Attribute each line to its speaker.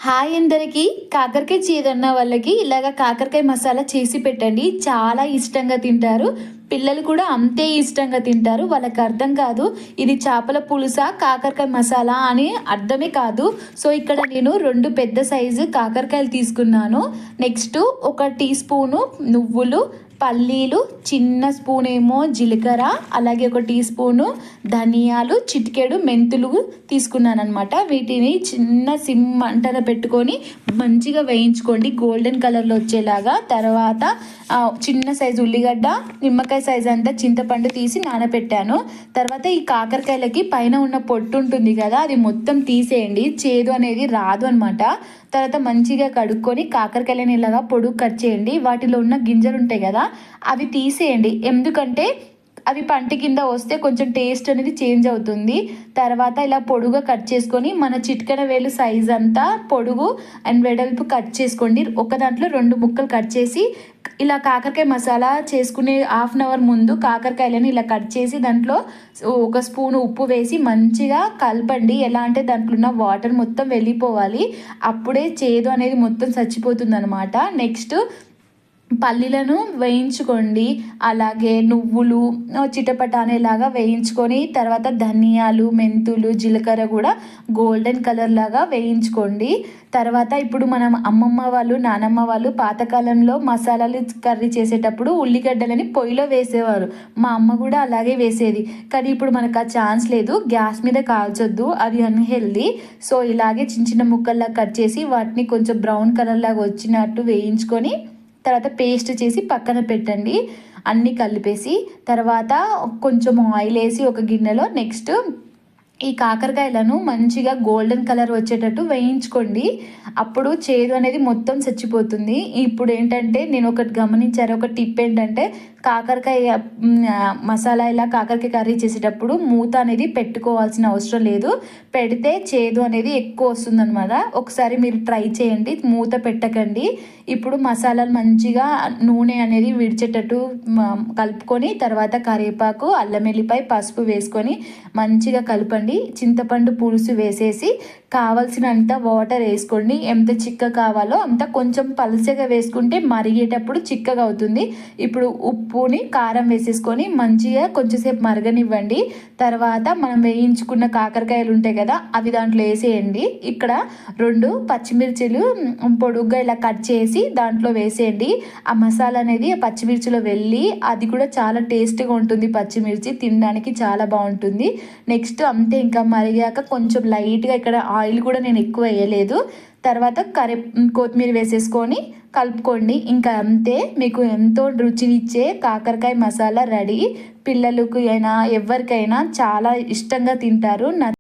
Speaker 1: Hi అందరికీ. కాకరకాయ చేదన్న వాళ్ళకి ఇలాగ కాకరకాయ మసాలా చేసి పెట్టండి. చాలా ఇష్టంగా తింటారు. పిల్లలు కూడా అంతే ఇష్టంగా తింటారు. వాళ్ళకి అర్థం కాదు ఇది చేపల పులుసా కాకరకాయ మసాలా అని అర్థమే కాదు. సో ఇక్కడ నేను 2 పెద్ద సైజు కాకరకాయలు తీసుకున్నాను. నెక్స్ట్ 1 టీ స్పూను నువ్వులు, పల్లీలు, చిన్న స్పూన్ ఏమో జీలకర్ర, అలాగే 1 టీ స్పూను ధనియాలు, చిటికెడు మెంతులు తీసుకున్నాను అనమాట. వీటిని చిన్న సిమ్ మంటన పెట్టుకొని మంచిగా వేయించుకోండి గోల్డెన్ కలర్లో వచ్చేలాగా. తర్వాత చిన్న సైజు ఉల్లిగడ్డ, నిమ్మకాయ సైజు అంతా చింతపండు తీసి నానబెట్టాను. తర్వాత ఈ కాకరకాయలకి పైన ఉన్న పొట్టు ఉంటుంది కదా, అది మొత్తం తీసేయండి. చేదు అనేది రాదు అనమాట. తర్వాత మంచిగా కడుక్కొని కాకరకాయలని ఇలాగా పొడుగు కట్ చేయండి. వాటిలో ఉన్న గింజలు ఉంటాయి కదా, అవి తీసేయండి. ఎందుకంటే అవి పంట కింద వస్తే కొంచెం టేస్ట్ అనేది చేంజ్ అవుతుంది. తర్వాత ఇలా పొడుగా కట్ చేసుకొని మన చిటికెన వేలు సైజ్ అంతా పొడుగు అండ్ వెడల్పు కట్ చేసుకోండి. ఒక దాంట్లో 2 ముక్కలు కట్ చేసి ఇలా కాకరకాయ మసాలా చేసుకునే హాఫ్ అన్ అవర్ ముందు కాకరకాయలని ఇలా కట్ చేసి దాంట్లో 1 స్పూన్ ఉప్పు వేసి మంచిగా కలపండి. ఎలా అంటే దాంట్లో ఉన్న వాటర్ మొత్తం వెళ్ళిపోవాలి. అప్పుడే చేదు అనేది మొత్తం చచ్చిపోతుంది అనమాట. నెక్స్ట్ పల్లీలను వేయించుకోండి. అలాగే నువ్వులు చిటపట అనేలాగా వేయించుకొని తర్వాత ధనియాలు, మెంతులు, జీలకర్ర కూడా గోల్డెన్ కలర్ లాగా వేయించుకోండి. తర్వాత ఇప్పుడు మనం అమ్మమ్మ వాళ్ళు, నానమ్మ వాళ్ళు పాతకాలంలో మసాలాలు కర్రీ చేసేటప్పుడు ఉల్లిగడ్డలని పొయ్యిలో వేసేవారు. మా అమ్మ కూడా అలాగే వేసేది. కానీ ఇప్పుడు మనకు ఆ ఛాన్స్ లేదు. గ్యాస్ మీద కాల్చొద్దు, అది అన్హెల్దీ. సో ఇలాగే చిన్న చిన్న ముక్కల్లా కట్ చేసి వాటిని కొంచెం బ్రౌన్ కలర్ లాగా వచ్చినట్టు వేయించుకొని తర్వాత పేస్ట్ చేసి పక్కన పెట్టండి. అన్నీ కలిపేసి తర్వాత కొంచెం ఆయిల్ వేసి ఒక గిన్నెలో నెక్స్ట్ ఈ కాకరకాయలను మంచిగా గోల్డెన్ కలర్ వచ్చేటట్టు వేయించుకోండి. అప్పుడు చేదు అనేది మొత్తం చచ్చిపోతుంది. ఇప్పుడు ఏంటంటే నేను ఒకటి గమనించారు, ఒక టిప్ ఏంటంటే కాకరకాయ మసాలా ఇలా కాకరకాయ కర్రీ చేసేటప్పుడు మూత అనేది పెట్టుకోవాల్సిన అవసరం లేదు. పెడితే చేదు అనేది ఎక్కువ వస్తుందన్నమాట. ఒకసారి మీరు ట్రై చేయండి, మూత పెట్టకండి. ఇప్పుడు మసాలాలు మంచిగా నూనె అనేది విడిచేటట్టు కలుపుకొని తర్వాత కరివేపాకు, అల్లం వెల్లిపాయ, పసుపు వేసుకొని మంచిగా కలపండి. చింతపండు పులుసు వేసేసి కావాల్సినంత వాటర్ వేసుకోండి. ఎంత చిక్క కావాలో అంత, కొంచెం పలుచగా వేసుకుంటే మరిగేటప్పుడు చిక్కగా అవుతుంది. ఇప్పుడు ఉప్పుని కారం వేసేసుకొని మంచిగా కొంచెంసేపు మరగనివ్వండి. తర్వాత మనం వేయించుకున్న కాకరకాయలు ఉంటాయి కదా, అవి దాంట్లో వేసేయండి. ఇక్కడ 2 పచ్చిమిర్చిలు పొడుగ్గా ఇలా కట్ చేసి దాంట్లో వేసేయండి. ఆ మసాలా అనేది పచ్చిమిర్చిలో వెళ్ళి అది కూడా చాలా టేస్ట్గా ఉంటుంది. పచ్చిమిర్చి తినడానికి చాలా బాగుంటుంది. నెక్స్ట్ అంతే, ఇంకా మరిగాక కొంచెం లైట్గా ఇక్కడ ఆయిల్ కూడా నేను ఎక్కువ వేయలేదు. తర్వాత కొత్తిమీర వేసేసుకొని కలుపుకోండి. ఇంకా అంతే, మీకు ఎంతో రుచినిచ్చే కాకరకాయ మసాలా రెడీ. పిల్లలకు అయినా ఎవరికైనా చాలా ఇష్టంగా తింటారు.